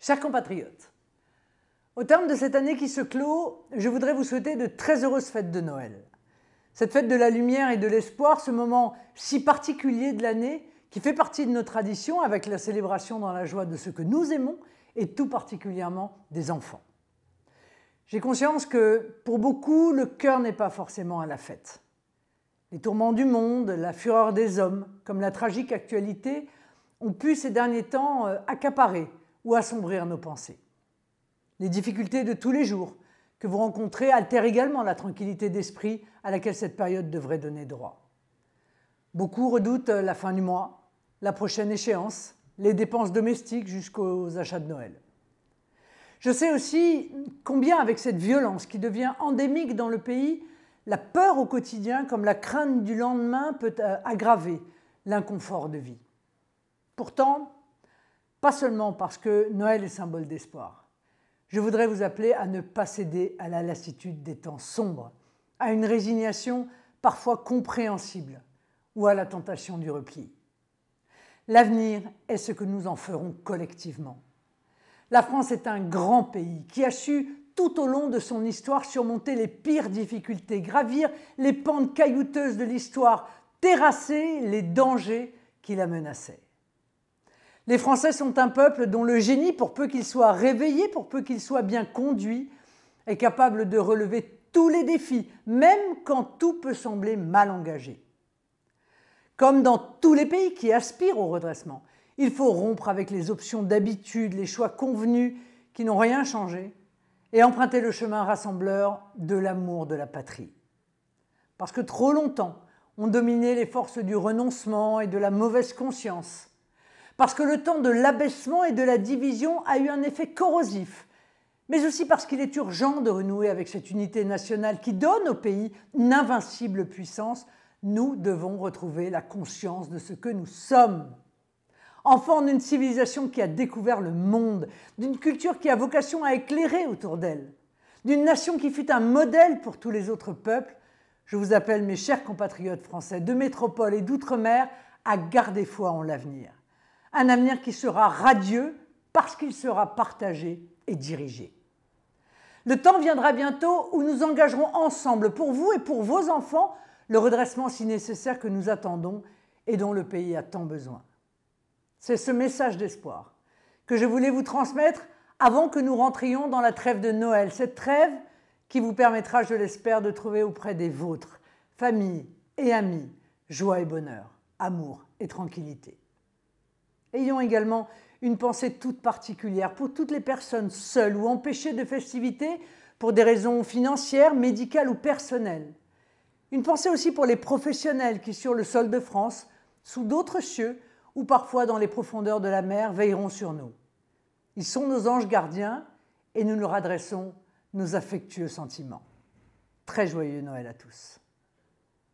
Chers compatriotes, au terme de cette année qui se clôt, je voudrais vous souhaiter de très heureuses fêtes de Noël. Cette fête de la lumière et de l'espoir, ce moment si particulier de l'année qui fait partie de nos traditions avec la célébration dans la joie de ce que nous aimons et tout particulièrement des enfants. J'ai conscience que pour beaucoup, le cœur n'est pas forcément à la fête. Les tourments du monde, la fureur des hommes, comme la tragique actualité, ont pu ces derniers temps accaparer ou assombrir nos pensées. Les difficultés de tous les jours que vous rencontrez altèrent également la tranquillité d'esprit à laquelle cette période devrait donner droit. Beaucoup redoutent la fin du mois, la prochaine échéance, les dépenses domestiques jusqu'aux achats de Noël. Je sais aussi combien, avec cette violence qui devient endémique dans le pays, la peur au quotidien comme la crainte du lendemain peut aggraver l'inconfort de vie. Pourtant, pas seulement parce que Noël est symbole d'espoir. Je voudrais vous appeler à ne pas céder à la lassitude des temps sombres, à une résignation parfois compréhensible ou à la tentation du repli. L'avenir est ce que nous en ferons collectivement. La France est un grand pays qui a su tout au long de son histoire surmonter les pires difficultés, gravir les pentes caillouteuses de l'histoire, terrasser les dangers qui la menaçaient. Les Français sont un peuple dont le génie, pour peu qu'il soit réveillé, pour peu qu'il soit bien conduit, est capable de relever tous les défis, même quand tout peut sembler mal engagé. Comme dans tous les pays qui aspirent au redressement, il faut rompre avec les options d'habitude, les choix convenus qui n'ont rien changé, et emprunter le chemin rassembleur de l'amour de la patrie. Parce que trop longtemps, on dominait les forces du renoncement et de la mauvaise conscience. Parce que le temps de l'abaissement et de la division a eu un effet corrosif, mais aussi parce qu'il est urgent de renouer avec cette unité nationale qui donne au pays une invincible puissance. Nous devons retrouver la conscience de ce que nous sommes. Enfants d'une civilisation qui a découvert le monde, d'une culture qui a vocation à éclairer autour d'elle, d'une nation qui fut un modèle pour tous les autres peuples, je vous appelle, mes chers compatriotes français de métropole et d'outre-mer, à garder foi en l'avenir. Un avenir qui sera radieux parce qu'il sera partagé et dirigé. Le temps viendra bientôt où nous engagerons ensemble, pour vous et pour vos enfants, le redressement si nécessaire que nous attendons et dont le pays a tant besoin. C'est ce message d'espoir que je voulais vous transmettre avant que nous rentrions dans la trêve de Noël, cette trêve qui vous permettra, je l'espère, de trouver auprès des vôtres, famille et amis, joie et bonheur, amour et tranquillité. Ayons également une pensée toute particulière pour toutes les personnes seules ou empêchées de festivités pour des raisons financières, médicales ou personnelles. Une pensée aussi pour les professionnels qui, sur le sol de France, sous d'autres cieux ou parfois dans les profondeurs de la mer, veilleront sur nous. Ils sont nos anges gardiens et nous leur adressons nos affectueux sentiments. Très joyeux Noël à tous.